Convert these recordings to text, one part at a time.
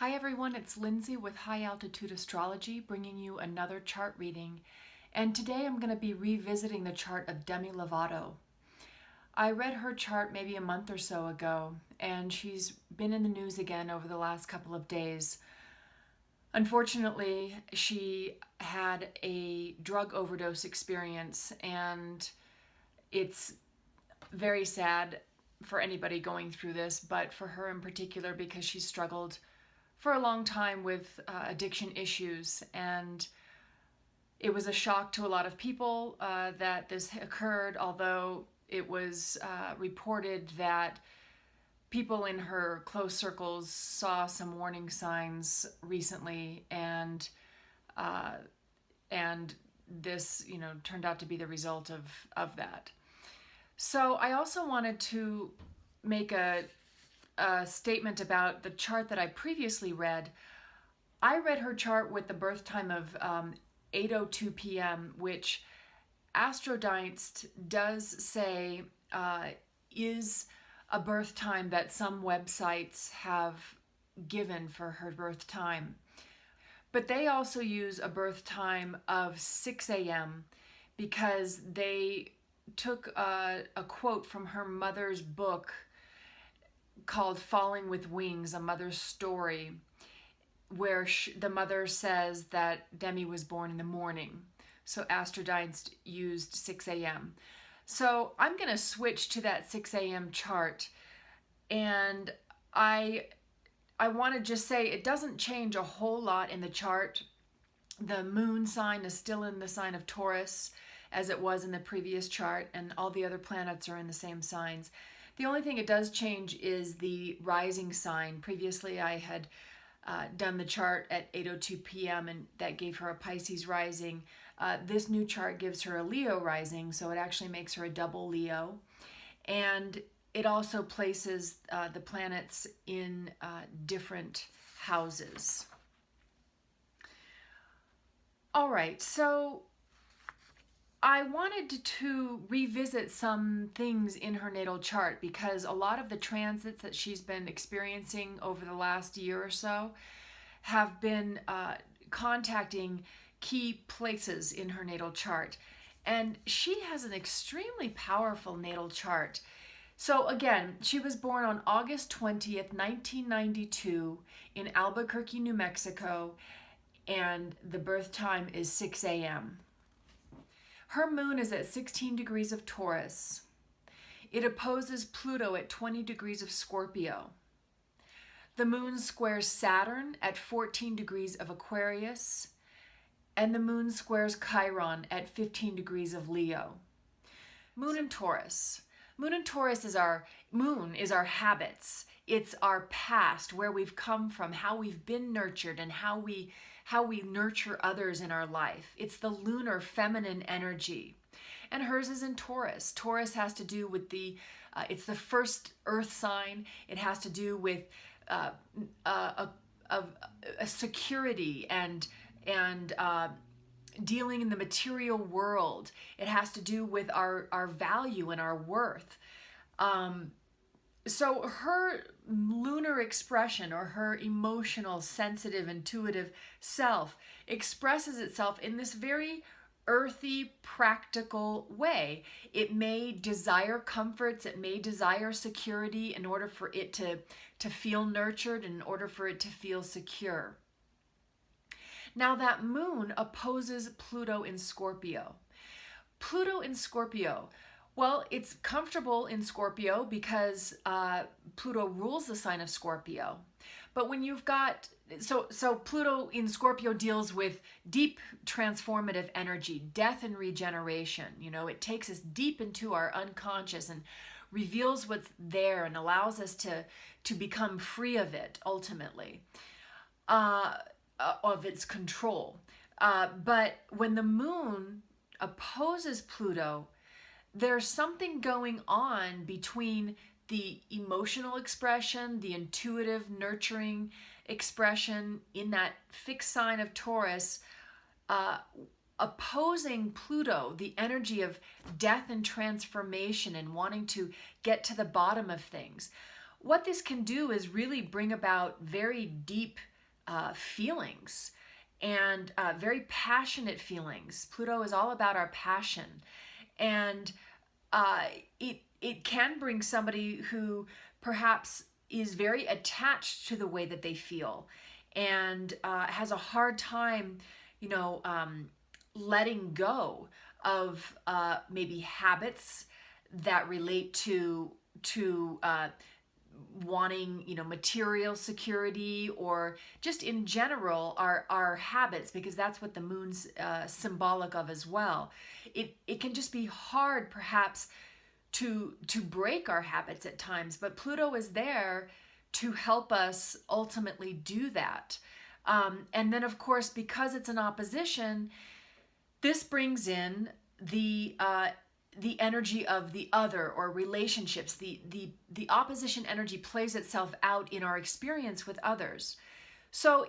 Hi everyone, it's Lindsay with High Altitude Astrology bringing you another chart reading. And today I'm going to be revisiting the chart of Demi Lovato. I read her chart maybe a month or so ago, and she's been in the news again over the last couple of days. Unfortunately, she had a drug overdose experience, and it's very sad for anybody going through this, but for her in particular because she struggled for a long time with addiction issues, and it was a shock to a lot of people that this occurred, although it was reported that people in her close circles saw some warning signs recently, and this turned out to be the result of that. So I also wanted to make a statement about the chart that I previously read. I read her chart with the birth time of 8:02 p.m., which Astrology does say is a birth time that some websites have given for her birth time. But they also use a birth time of 6 a.m. because they took a quote from her mother's book called Falling with Wings, A Mother's Story, where the mother says that Demi was born in the morning. So Astrodites used 6 a.m. So I'm going to switch to that 6 a.m. chart, and I want to just say it doesn't change a whole lot in the chart. The moon sign is still in the sign of Taurus as it was in the previous chart, and all the other planets are in the same signs. The only thing it does change is the rising sign. Previously, I had done the chart at 8:02 p.m. and that gave her a Pisces rising. This new chart gives her a Leo rising, so it actually makes her a double Leo. And it also places the planets in different houses. All right, so I wanted to revisit some things in her natal chart because a lot of the transits that she's been experiencing over the last year or so have been contacting key places in her natal chart. And she has an extremely powerful natal chart. So again, she was born on August 20th, 1992 in Albuquerque, New Mexico, and the birth time is 6 a.m. Her moon is at 16 degrees of Taurus. It opposes Pluto at 20 degrees of Scorpio. The moon squares Saturn at 14 degrees of Aquarius, and the moon squares Chiron at 15 degrees of Leo. Moon in Taurus. Moon in Taurus is our habits. It's our past, where we've come from, how we've been nurtured, and how we nurture others in our life. It's the lunar feminine energy. And hers is in Taurus. Taurus has to do with it's the first earth sign. It has to do with a security and dealing in the material world. It has to do with our value and our worth. So her lunar expression, or her emotional, sensitive, intuitive self, expresses itself in this very earthy, practical way. It may desire comforts, it may desire security in order for it to feel nurtured, in order for it to feel secure. Now that moon opposes Pluto in Scorpio. Pluto in Scorpio, well, it's comfortable in Scorpio because Pluto rules the sign of Scorpio. But when you've got, so Pluto in Scorpio deals with deep transformative energy, death and regeneration. It takes us deep into our unconscious and reveals what's there and allows us to become free of it, ultimately, of its control. But when the moon opposes Pluto, there's something going on between the emotional expression, the intuitive, nurturing expression in that fixed sign of Taurus, opposing Pluto, the energy of death and transformation and wanting to get to the bottom of things. What this can do is really bring about very deep feelings, and very passionate feelings. Pluto is all about our passion, and it can bring somebody who perhaps is very attached to the way that they feel, and has a hard time, letting go of maybe habits that relate to wanting, material security, or just in general our habits, because that's what the moon's symbolic of as well. It can just be hard perhaps to break our habits at times, but Pluto is there to help us ultimately do that. And then of course, because it's an opposition, this brings in the energy of the other, or relationships. The opposition energy plays itself out in our experience with others. So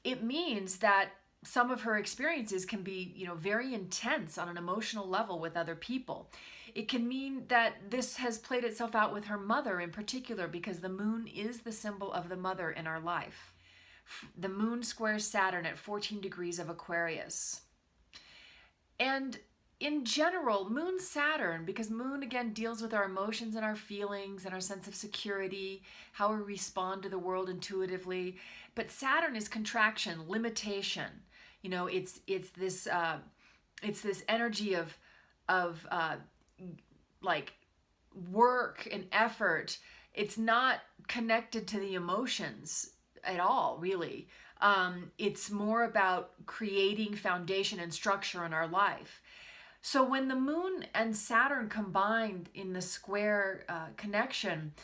it means that some of her experiences can be, very intense on an emotional level with other people. It can mean that this has played itself out with her mother in particular, because the moon is the symbol of the mother in our life. The moon squares Saturn at 14 degrees of Aquarius. And in general, moon Saturn, because moon again deals with our emotions and our feelings and our sense of security, how we respond to the world intuitively. But Saturn is contraction, limitation. It's this energy of like work and effort. It's not connected to the emotions at all, really. It's more about creating foundation and structure in our life. So when the moon and Saturn combined in the square connection,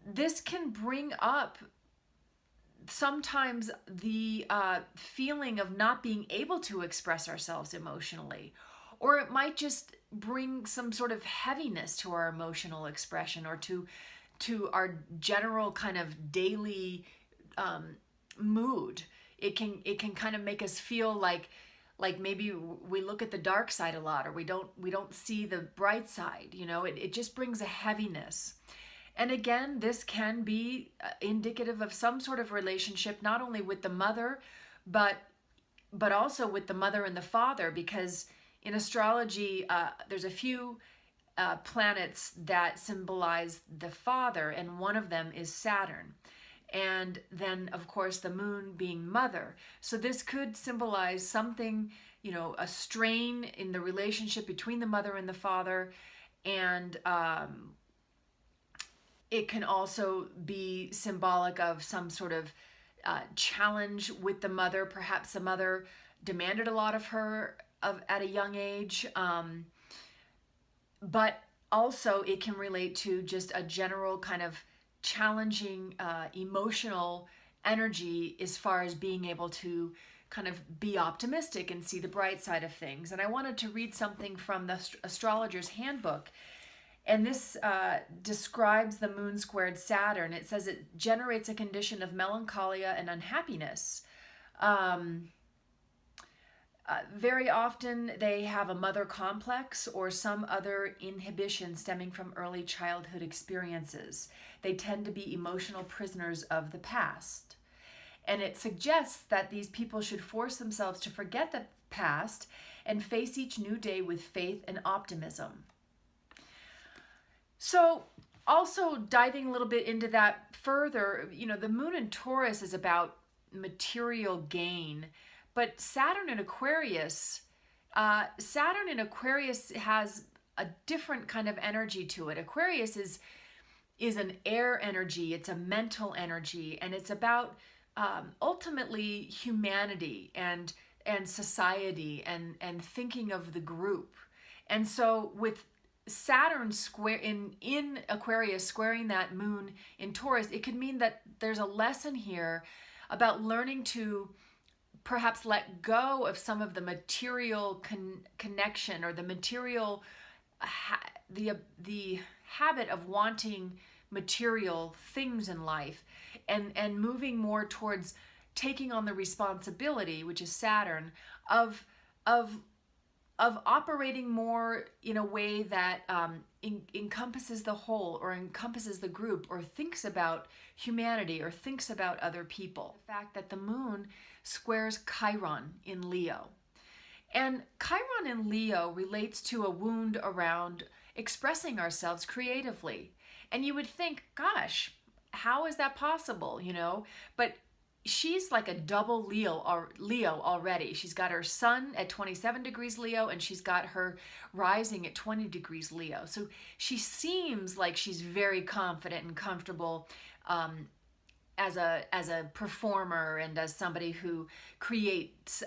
this can bring up sometimes the feeling of not being able to express ourselves emotionally, or it might just bring some sort of heaviness to our emotional expression, or to our general kind of daily mood. It can kind of make us feel like maybe we look at the dark side a lot, or we don't see the bright side. It just brings a heaviness. And again, this can be indicative of some sort of relationship, not only with the mother, but also with the mother and the father, because in astrology, there's a few planets that symbolize the father, and one of them is Saturn. And then, of course, the moon being mother. So this could symbolize something, a strain in the relationship between the mother and the father. And it can also be symbolic of some sort of challenge with the mother. Perhaps the mother demanded a lot of her at a young age. But also it can relate to just a general kind of challenging emotional energy, as far as being able to kind of be optimistic and see the bright side of things. And I wanted to read something from the Astrologer's Handbook. And this describes the moon squared Saturn. It says it generates a condition of melancholia and unhappiness. Very often they have a mother complex or some other inhibition stemming from early childhood experiences. They tend to be emotional prisoners of the past. And it suggests that these people should force themselves to forget the past and face each new day with faith and optimism. So also diving a little bit into that further, the moon in Taurus is about material gain. But Saturn in Aquarius has a different kind of energy to it. Aquarius is an air energy. It's a mental energy, and it's about ultimately humanity and society and thinking of the group. And so with Saturn square in Aquarius squaring that moon in Taurus, it could mean that there's a lesson here about learning to perhaps let go of some of the material connection, or the material the habit of wanting material things in life, and moving more towards taking on the responsibility, which is Saturn, of of operating more in a way that encompasses the whole, or encompasses the group, or thinks about humanity, or thinks about other people. The fact that the moon squares Chiron in Leo. And Chiron in Leo relates to a wound around expressing ourselves creatively. And you would think, gosh, how is that possible, But she's like a double Leo already. She's got her sun at 27 degrees Leo, and she's got her rising at 20 degrees Leo. So she seems like she's very confident and comfortable as a performer and as somebody who creates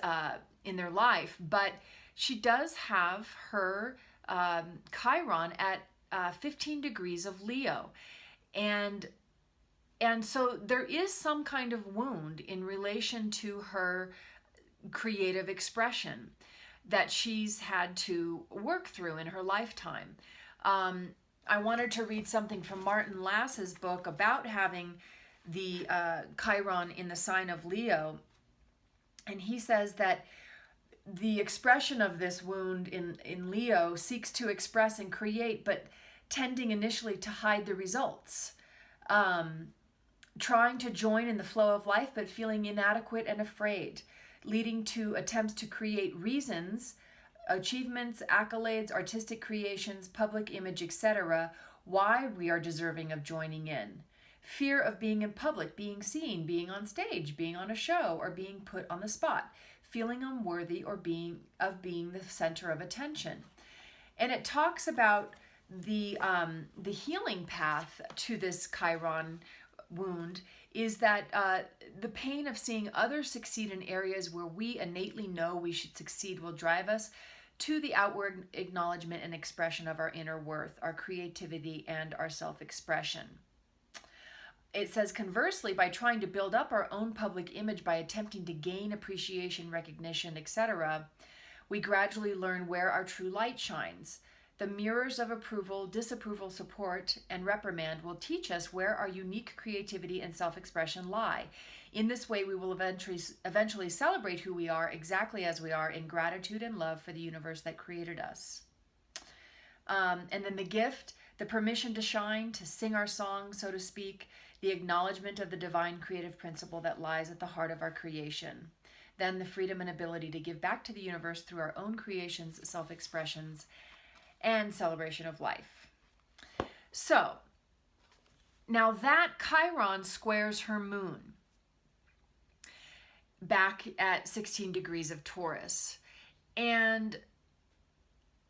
in their life. But she does have her Chiron at 15 degrees of Leo. And so there is some kind of wound in relation to her creative expression that she's had to work through in her lifetime. I wanted to read something from Martin Lass's book about having the Chiron in the sign of Leo. And he says that the expression of this wound in Leo seeks to express and create, but tending initially to hide the results. Trying to join in the flow of life, but feeling inadequate and afraid, leading to attempts to create reasons, achievements, accolades, artistic creations, public image, etc., why we are deserving of joining in. Fear of being in public, being seen, being on stage, being on a show, or being put on the spot, feeling unworthy or being the center of attention. And it talks about the healing path to this Chiron wound is that the pain of seeing others succeed in areas where we innately know we should succeed will drive us to the outward acknowledgement and expression of our inner worth, our creativity, and our self-expression. It says, conversely, by trying to build up our own public image by attempting to gain appreciation, recognition, etc., we gradually learn where our true light shines. The mirrors of approval, disapproval, support, and reprimand will teach us where our unique creativity and self-expression lie. In this way, we will eventually celebrate who we are exactly as we are in gratitude and love for the universe that created us. And then the gift, the permission to shine, to sing our song, so to speak, the acknowledgement of the divine creative principle that lies at the heart of our creation. Then the freedom and ability to give back to the universe through our own creations, self-expressions, and celebration of life. So, now that Chiron squares her moon back at 16 degrees of Taurus. And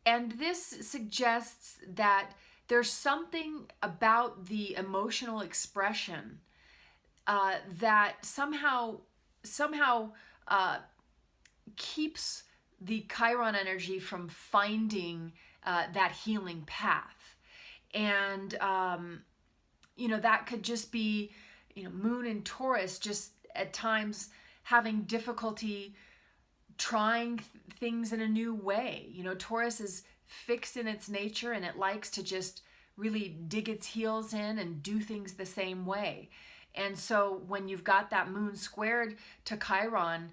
this suggests that there's something about the emotional expression that somehow keeps the Chiron energy from finding that healing path. And, that could just be, moon in Taurus just at times having difficulty trying things in a new way. Taurus is fixed in its nature, and it likes to just really dig its heels in and do things the same way. And so when you've got that moon squared to Chiron,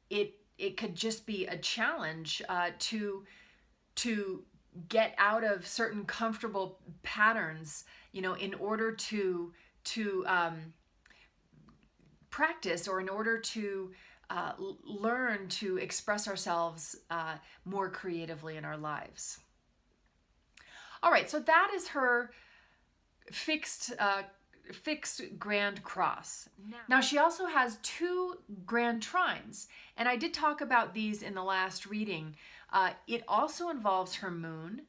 it could just be a challenge to get out of certain comfortable patterns, in order to practice, or in order to learn to express ourselves more creatively in our lives. All right, so that is her fixed grand cross. Now she also has 2 grand trines, and I did talk about these in the last reading. It also involves her moon,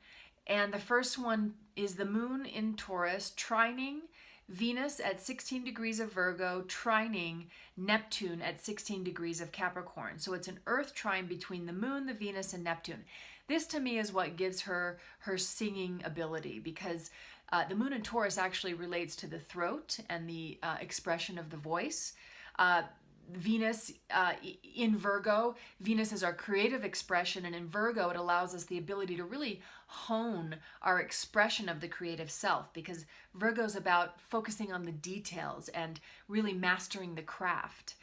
and the first one is the moon in Taurus trining Venus at 16 degrees of Virgo, trining Neptune at 16 degrees of Capricorn. So it's an earth trine between the moon, the Venus, and Neptune. This to me is what gives her singing ability, because the moon in Taurus actually relates to the throat and the expression of the voice. Venus in Virgo, Venus is our creative expression, and in Virgo it allows us the ability to really hone our expression of the creative self, because Virgo is about focusing on the details and really mastering the craft.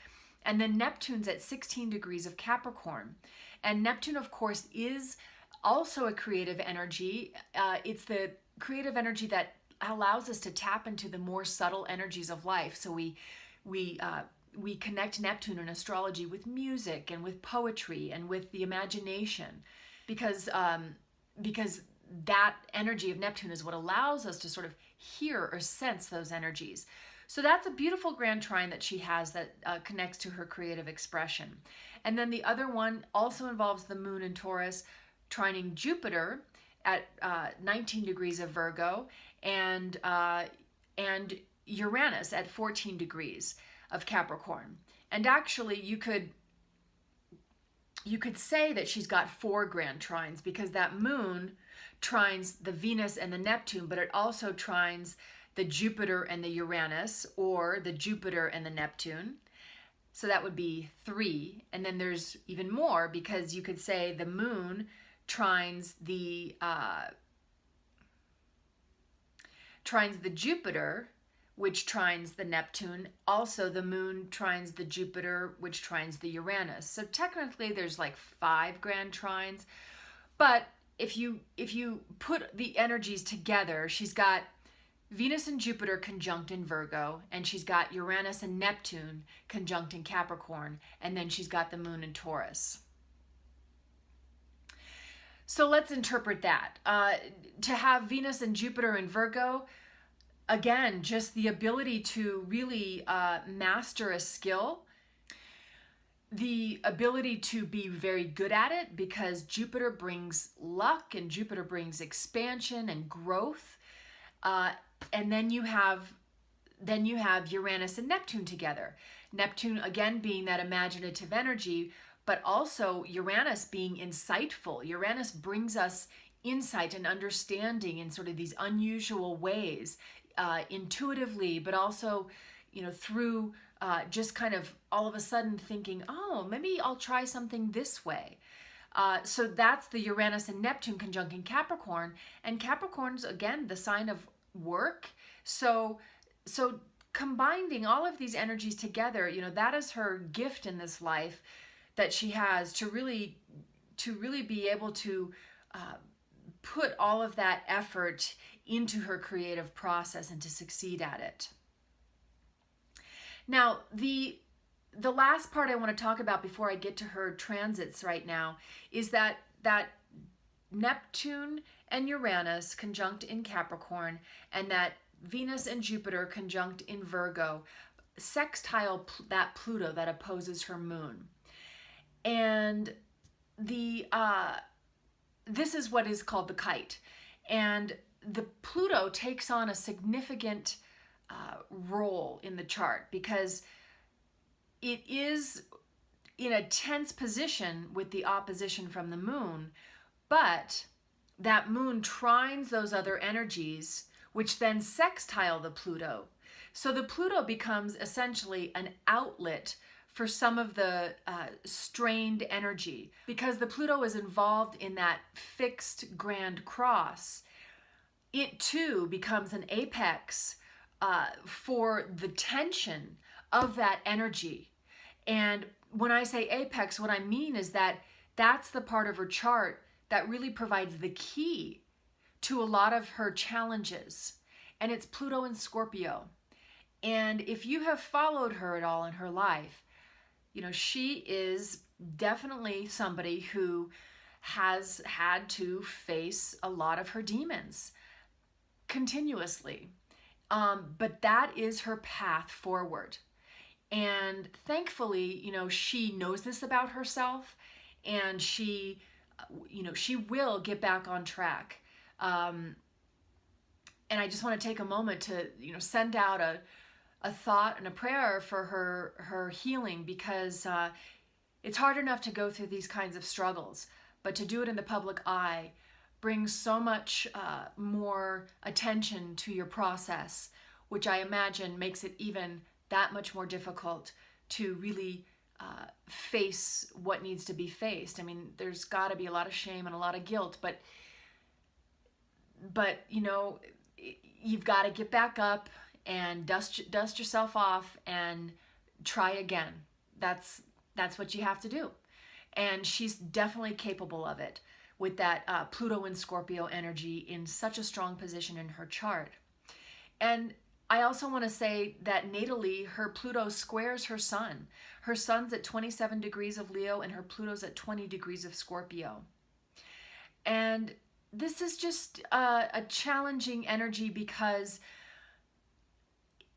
And then Neptune's at 16 degrees of Capricorn, and Neptune of course is also a creative energy. It's the creative energy that allows us to tap into the more subtle energies of life. So we connect Neptune in astrology with music and with poetry and with the imagination, because that energy of Neptune is what allows us to sort of hear or sense those energies. So that's a beautiful grand trine that she has that connects to her creative expression. And then the other one also involves the moon in Taurus, trining Jupiter at 19 degrees of Virgo, and Uranus at 14 degrees of Capricorn. And actually, you could say that she's got 4 grand trines, because that moon trines the Venus and the Neptune, but it also trines the Jupiter and the Uranus, or the Jupiter and the Neptune. So that would be 3. And then there's even more, because you could say the moon trines the Jupiter, which trines the Neptune. Also, the moon trines the Jupiter, which trines the Uranus. So technically, there's like 5 grand trines. But if you put the energies together, she's got Venus and Jupiter conjunct in Virgo, and she's got Uranus and Neptune conjunct in Capricorn, and then she's got the moon in Taurus. So let's interpret that. To have Venus and Jupiter in Virgo, again, just the ability to really master a skill, the ability to be very good at it, because Jupiter brings luck and Jupiter brings expansion and growth. And then you have Uranus and Neptune together. Neptune, again, being that imaginative energy, but also Uranus being insightful. Uranus brings us insight and understanding in sort of these unusual ways, intuitively, but also, through just kind of all of a sudden thinking, oh, maybe I'll try something this way. So that's the Uranus and Neptune conjunct in Capricorn. And Capricorn's, again, the sign of work. So combining all of these energies together, that is her gift in this life that she has, to really be able to put all of that effort into her creative process and to succeed at it. Now, the last part I want to talk about before I get to her transits right now is that Neptune and Uranus conjunct in Capricorn, and that Venus and Jupiter conjunct in Virgo sextile that Pluto that opposes her moon. And this is what is called the kite. And the Pluto takes on a significant role in the chart, because it is in a tense position with the opposition from the moon, but that moon trines those other energies, which then sextile the Pluto. So the Pluto becomes essentially an outlet for some of the strained energy, because the Pluto is involved in that fixed grand cross. It too becomes an apex for the tension of that energy. And when I say apex, what I mean is that that's the part of her chart that really provides the key to a lot of her challenges. And it's Pluto in Scorpio. And if you have followed her at all in her life, she is definitely somebody who has had to face a lot of her demons continuously. But that is her path forward. And thankfully, she knows this about herself, and she will get back on track. And I just want to take a moment to, send out a thought and a prayer for her healing, because it's hard enough to go through these kinds of struggles, but to do it in the public eye brings so much more attention to your process, which I imagine makes it even that much more difficult to really face what needs to be faced. I mean, there's got to be a lot of shame and a lot of guilt, but you've got to get back up and dust yourself off and try again. That's what you have to do. And she's definitely capable of it. with that Pluto and Scorpio energy in such a strong position in her chart. And I also want to say that natally, her Pluto squares her sun. Her sun's at 27 degrees of Leo and her Pluto's at 20 degrees of Scorpio. And this is just a challenging energy because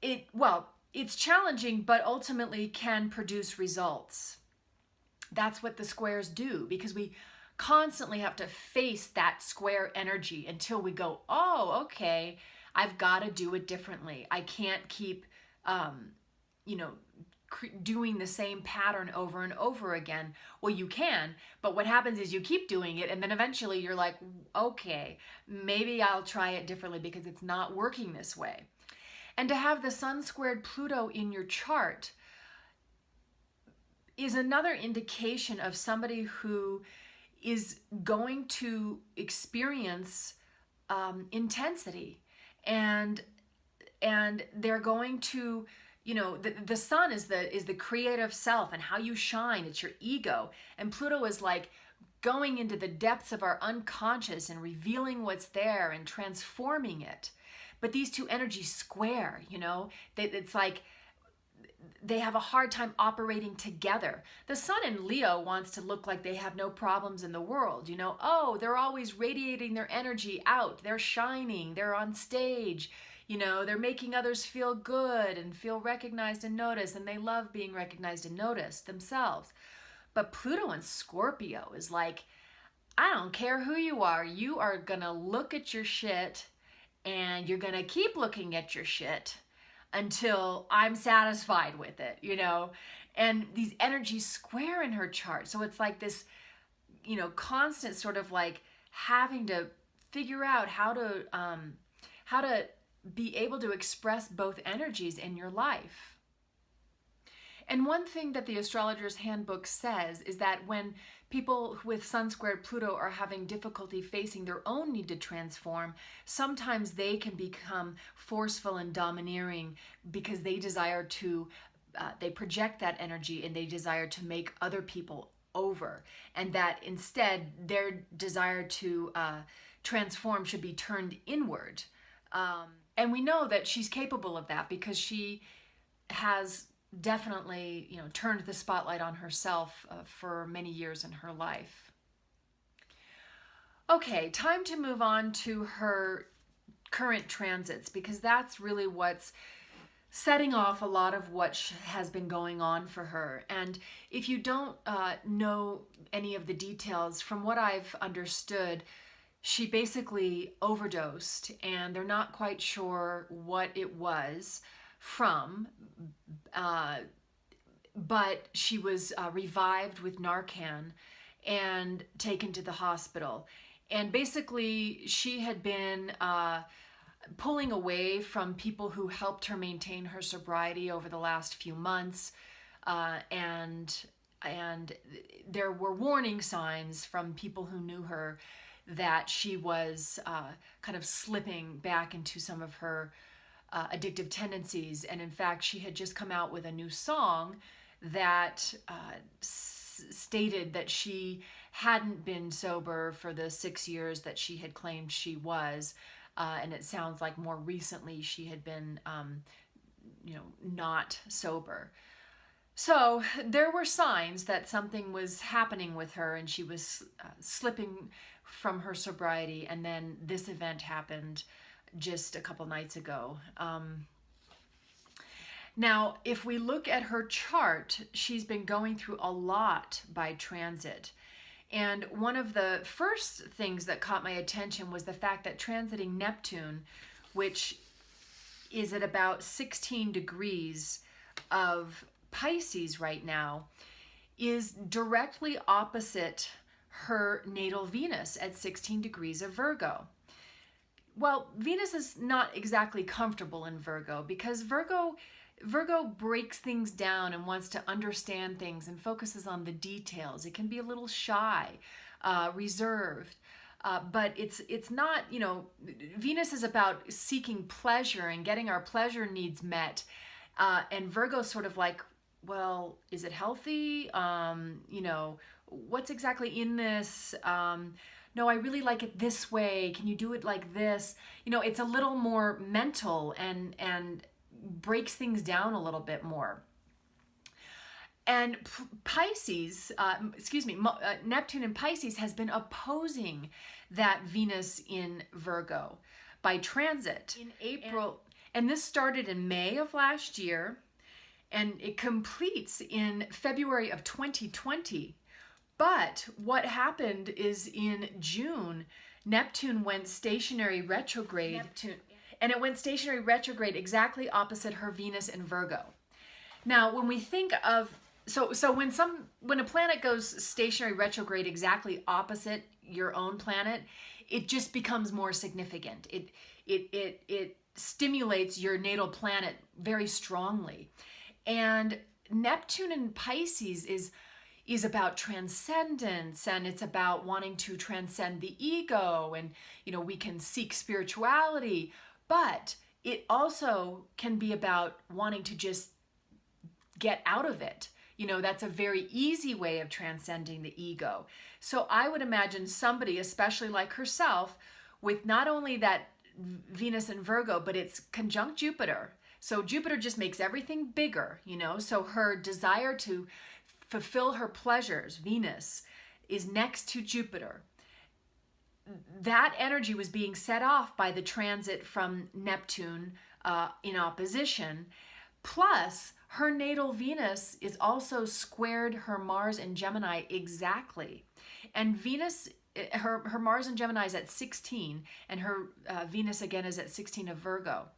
it's challenging, but ultimately can produce results. That's what the squares do, because we constantly have to face that square energy until we go, oh, okay, I've got to do it differently. I can't keep, doing the same pattern over and over again. Well, you can, but what happens is you keep doing it, and then eventually you're like, okay, maybe I'll try it differently because it's not working this way. And to have the Sun squared Pluto in your chart is another indication of somebody who is going to experience intensity, and they're going to, the sun is the creative self and how you shine. It's your ego, and Pluto is like going into the depths of our unconscious and revealing what's there and transforming it. But these two energies square, it's like they have a hard time operating together. The sun in Leo wants to look like they have no problems in the world. They're always radiating their energy out. They're shining. They're on stage. They're making others feel good and feel recognized and noticed, and they love being recognized and noticed themselves. But Pluto in Scorpio is like, I don't care who you are going to look at your shit, and you're going to keep looking at your shit until I'm satisfied with it, and these energies square in her chart. So it's like this, constant sort of like having to figure out how to be able to express both energies in your life. And one thing that the Astrologer's Handbook says is that when people with Sun squared Pluto are having difficulty facing their own need to transform, sometimes they can become forceful and domineering because they desire to, they project that energy and they desire to make other people over. And that instead their desire to transform should be turned inward. And we know that she's capable of that because she has definitely, turned the spotlight on herself for many years in her life. Okay, time to move on to her current transits, because that's really what's setting off a lot of what has been going on for her. And if you don't know any of the details, from what I've understood, she basically overdosed, and they're not quite sure what it was from, but she was revived with Narcan and taken to the hospital. And basically she had been pulling away from people who helped her maintain her sobriety over the last few months, and there were warning signs from people who knew her that she was kind of slipping back into some of her addictive tendencies. And in fact, she had just come out with a new song that stated that she hadn't been sober for the 6 years that she had claimed she was. And it sounds like more recently she had been, not sober. So there were signs that something was happening with her and she was slipping from her sobriety. And then this event happened just a couple nights ago. Now, if we look at her chart, she's been going through a lot by transit. And one of the first things that caught my attention was the fact that transiting Neptune, which is at about 16 degrees of Pisces right now, is directly opposite her natal Venus at 16 degrees of Virgo. Well, Venus is not exactly comfortable in Virgo because Virgo breaks things down and wants to understand things and focuses on the details. It can be a little shy, reserved, but it's not, Venus is about seeking pleasure and getting our pleasure needs met. And Virgo's sort of like, well, is it healthy? What's exactly in this? no, I really like it this way. Can you do it like this? You know, it's a little more mental and breaks things down a little bit more. And Pisces, Neptune in Pisces has been opposing that Venus in Virgo by transit in April. And this started in May of last year, and it completes in February of 2020. But what happened is in June, Neptune went stationary retrograde. And it went stationary retrograde exactly opposite her Venus in Virgo. Now, when we think of when a planet goes stationary retrograde exactly opposite your own planet, it just becomes more significant. It stimulates your natal planet very strongly. And Neptune in Pisces is about transcendence, and it's about wanting to transcend the ego, and we can seek spirituality, but it also can be about wanting to just get out of it. That's a very easy way of transcending the ego. So I would imagine somebody, especially like herself, with not only that Venus in Virgo, but it's conjunct Jupiter. So Jupiter just makes everything bigger, so her desire to fulfill her pleasures, Venus, is next to Jupiter. That energy was being set off by the transit from Neptune in opposition. Plus, her natal Venus is also squared her Mars in Gemini exactly. And Venus, her Mars in Gemini is at 16, and her Venus again is at 16 of Virgo.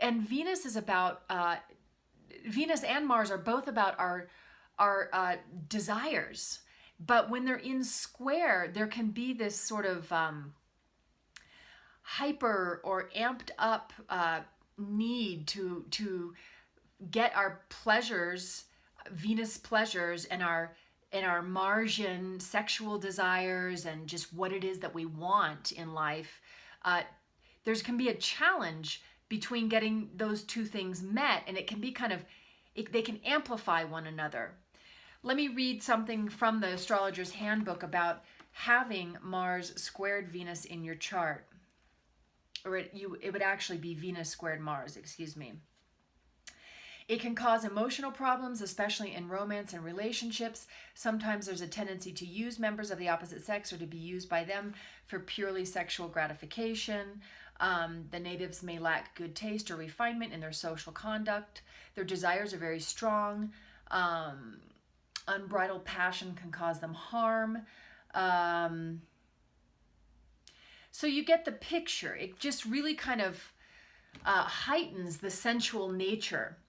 And Venus is about, Venus and Mars are both about our desires. But when they're in square, there can be this sort of hyper or amped up need to get our pleasures, Venus pleasures, and our Marsian sexual desires, and just what it is that we want in life. There can be a challenge between getting those two things met, and it can be they can amplify one another. Let me read something from the Astrologer's Handbook about having Mars squared Venus in your chart. Or it would actually be Venus squared Mars, excuse me. It can cause emotional problems, especially in romance and relationships. Sometimes there's a tendency to use members of the opposite sex or to be used by them for purely sexual gratification. The natives may lack good taste or refinement in their social conduct. Their desires are very strong. Unbridled passion can cause them harm. So you get the picture. It just really kind of heightens the sensual nature.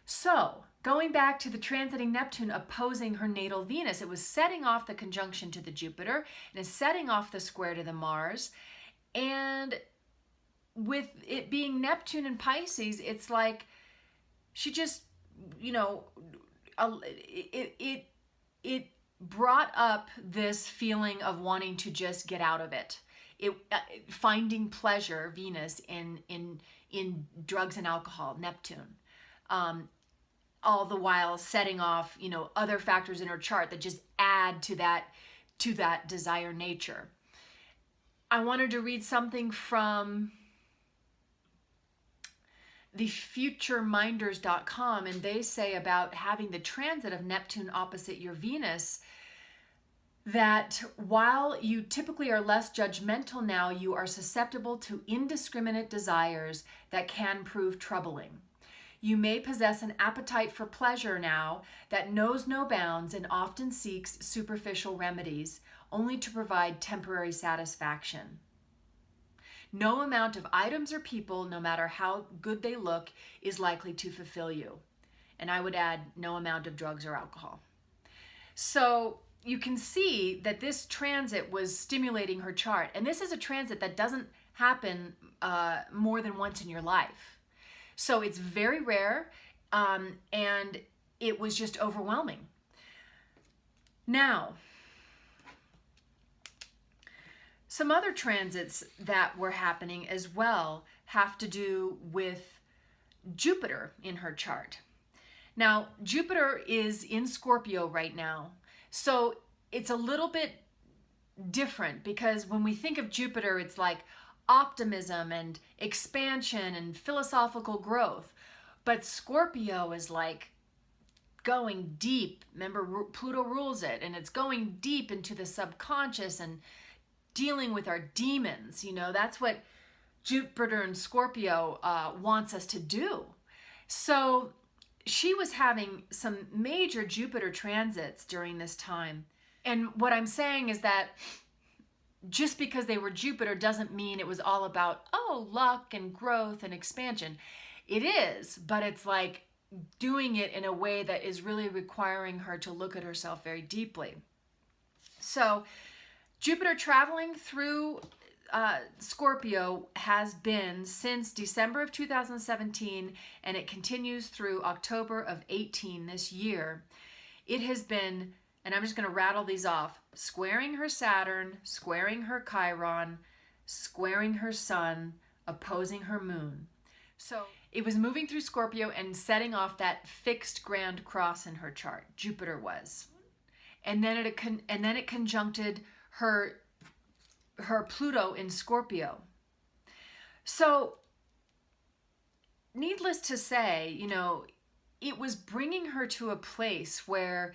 So, going back to the transiting Neptune opposing her natal Venus, it was setting off the conjunction to the Jupiter, and is setting off the square to the Mars. And with it being Neptune and Pisces, it's like she just, it brought up this feeling of wanting to just get out of it. Finding pleasure, Venus, in drugs and alcohol, Neptune. All the while setting off, other factors in her chart that just add to that desire nature. I wanted to read something from thefutureminders.com, and they say about having the transit of Neptune opposite your Venus, that while you typically are less judgmental now, you are susceptible to indiscriminate desires that can prove troubling. You may possess an appetite for pleasure now that knows no bounds and often seeks superficial remedies, only to provide temporary satisfaction. No amount of items or people, no matter how good they look, is likely to fulfill you. And I would add, no amount of drugs or alcohol. So you can see that this transit was stimulating her chart. And this is a transit that doesn't happen more than once in your life. So it's very rare, and it was just overwhelming. Now, some other transits that were happening as well have to do with Jupiter in her chart. Now, Jupiter is in Scorpio right now, so it's a little bit different, because when we think of Jupiter, it's like optimism and expansion and philosophical growth. But Scorpio is like going deep. Remember, Pluto rules it, and it's going deep into the subconscious and dealing with our demons. You know, that's what Jupiter and Scorpio wants us to do. So she was having some major Jupiter transits during this time. And what I'm saying is that just because they were Jupiter doesn't mean it was all about, oh, luck and growth and expansion. It is, but it's like doing it in a way that is really requiring her to look at herself very deeply. So Jupiter traveling through Scorpio has been since December of 2017, and it continues through October of 18 this year. It has been, and I'm just going to rattle these off, squaring her Saturn, squaring her Chiron, squaring her Sun, opposing her Moon. So it was moving through Scorpio and setting off that fixed grand cross in her chart. Jupiter was. And then it conjuncted her Pluto in Scorpio. So needless to say, you know, it was bringing her to a place where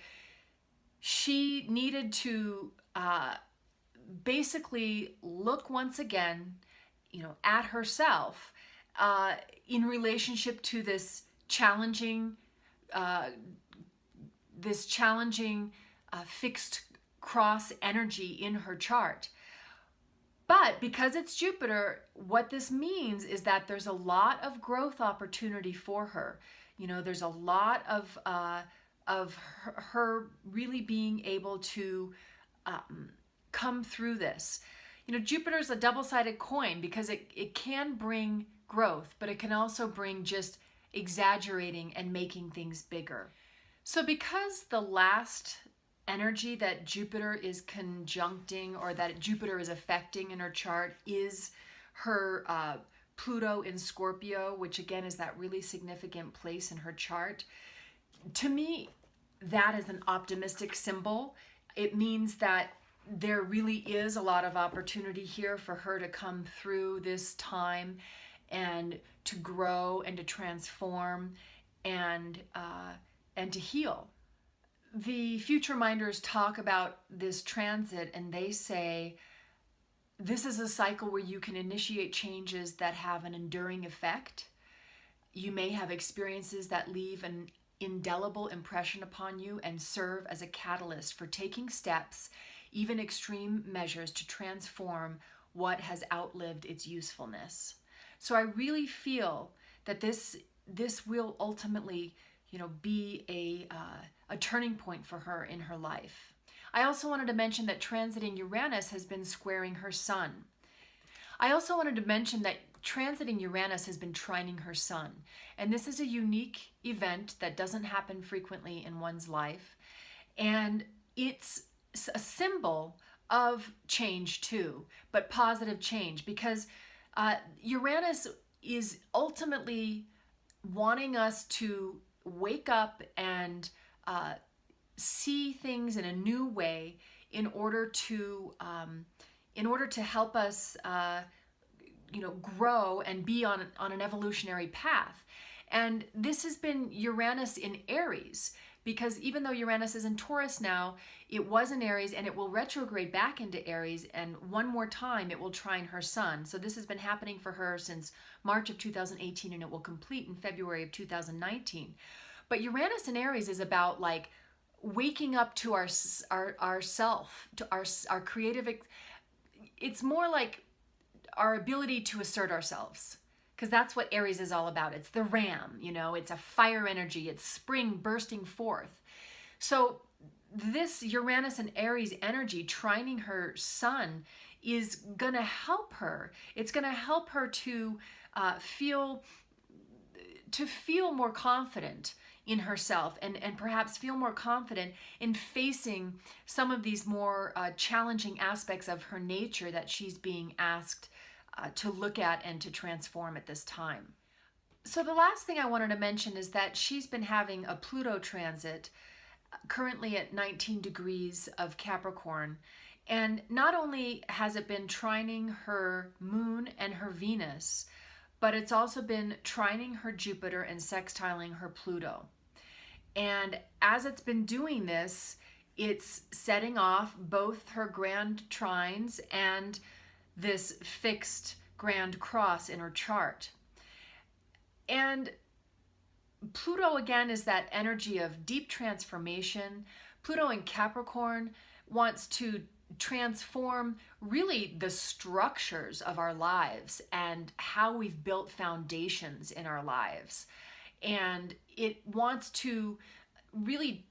she needed to basically look once again, you know, at herself in relationship to this challenging fixed cross energy in her chart. But because it's Jupiter, what this means is that there's a lot of growth opportunity for her. You know, there's a lot of her really being able to come through this. You know, Jupiter is a double-sided coin because it can bring growth, but it can also bring just exaggerating and making things bigger. So because the last energy that Jupiter is conjuncting, or that Jupiter is affecting in her chart, is her Pluto in Scorpio, which again is that really significant place in her chart. To me, that is an optimistic symbol. It means that there really is a lot of opportunity here for her to come through this time and to grow and to transform and to heal. The future minders talk about this transit, and they say this is a cycle where you can initiate changes that have an enduring effect. You may have experiences that leave an indelible impression upon you and serve as a catalyst for taking steps, even extreme measures, to transform what has outlived its usefulness. So I really feel that this will ultimately, you know, be a turning point for her in her life. I also wanted to mention that transiting Uranus has been squaring her Sun. I also wanted to mention that transiting Uranus has been trining her Sun. And this is a unique event that doesn't happen frequently in one's life. And it's a symbol of change too, but positive change, because Uranus is ultimately wanting us to wake up and see things in a new way in order to help us you know, grow and be on an evolutionary path. And this has been Uranus in Aries, because even though Uranus is in Taurus now, it was in Aries, and it will retrograde back into Aries, and one more time it will trine her Sun. So this has been happening for her since March of 2018, and it will complete in February of 2019. But Uranus in Aries is about like waking up to our self, to our creative. It's more like our ability to assert ourselves, because that's what Aries is all about. It's the ram, you know, it's a fire energy, it's spring bursting forth. So this Uranus and Aries energy trining her Sun is gonna help her. It's gonna help her to feel more confident in herself, and perhaps feel more confident in facing some of these more challenging aspects of her nature that she's being asked to look at and to transform at this time. So the last thing I wanted to mention is that she's been having a Pluto transit currently at 19 degrees of Capricorn, And not only has it been trining her moon and her Venus, but it's also been trining her Jupiter and sextiling her Pluto. And as it's been doing this, it's setting off both her grand trines and this fixed grand cross in her chart. And Pluto, again, is that energy of deep transformation. Pluto in Capricorn wants to transform really the structures of our lives and how we've built foundations in our lives. And it wants to really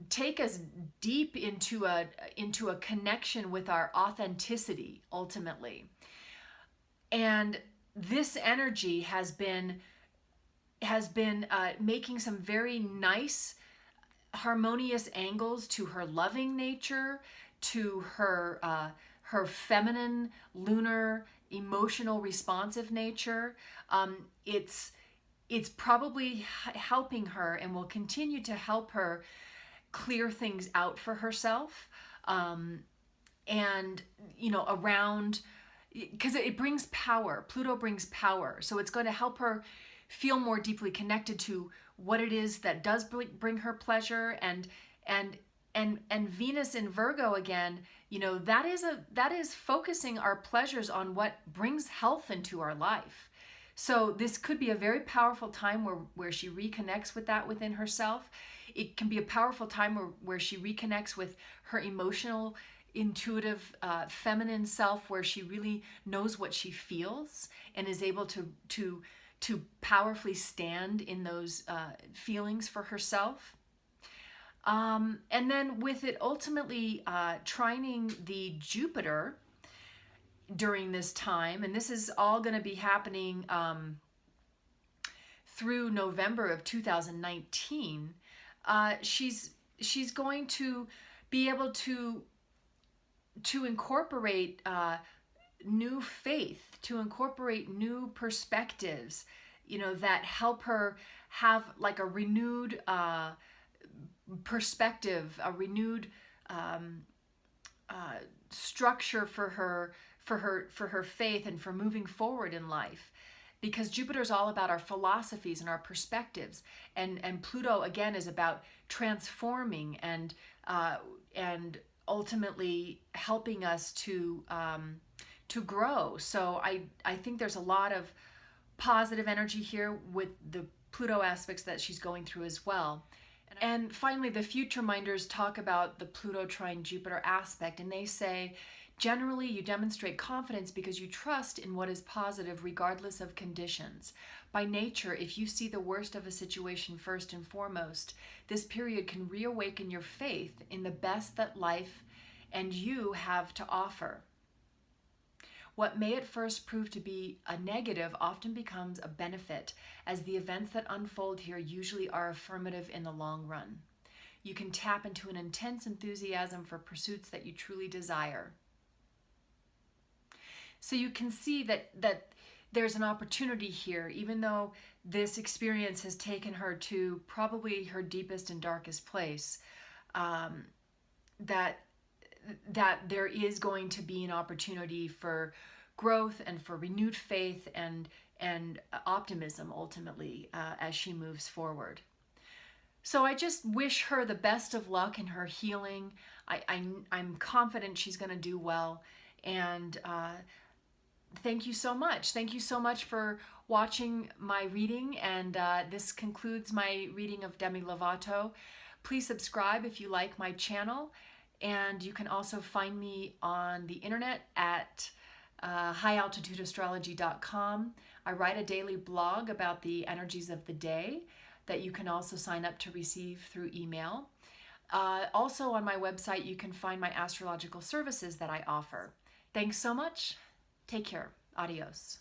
take us deep into a connection with our authenticity ultimately. And this energy has been making some very nice harmonious angles to her loving nature, to her feminine, lunar, emotional, responsive nature. It's probably helping her and will continue to help her clear things out for herself. And, around, because it brings power. Pluto brings power. So it's going to help her feel more deeply connected to what it is that does bring her pleasure. And Venus in Virgo, again, that is focusing our pleasures on what brings health into our life. So this could be a very powerful time where she reconnects with that within herself. It can be a powerful time where she reconnects with her emotional, intuitive, feminine self, where she really knows what she feels and is able to powerfully stand in those feelings for herself. And then with it ultimately trining the Jupiter during this time, and this is all going to be happening through November of 2019, she's going to be able to incorporate new faith, to incorporate new perspectives, that help her have like a renewed perspective, a renewed structure for her faith and for moving forward in life. Because Jupiter is all about our philosophies and our perspectives, and Pluto again is about transforming and ultimately helping us to grow. So I think there's a lot of positive energy here with the Pluto aspects that she's going through as well. And finally, the future minders talk about the Pluto trine Jupiter aspect, and they say, generally, you demonstrate confidence because you trust in what is positive regardless of conditions. By nature, if you see the worst of a situation first and foremost, this period can reawaken your faith in the best that life and you have to offer. What may at first prove to be a negative often becomes a benefit, as the events that unfold here usually are affirmative in the long run. You can tap into an intense enthusiasm for pursuits that you truly desire. So you can see that there's an opportunity here, even though this experience has taken her to probably her deepest and darkest place, that there is going to be an opportunity for growth and for renewed faith and optimism ultimately as she moves forward. So I just wish her the best of luck in her healing. I'm confident she's going to do well. And thank you so much. Thank you so much for watching my reading. And this concludes my reading of Demi Lovato. Please subscribe if you like my channel. And you can also find me on the internet at highaltitudeastrology.com. I write a daily blog about the energies of the day that you can also sign up to receive through email. Also on my website, you can find my astrological services that I offer. Thanks so much. Take care. Adios.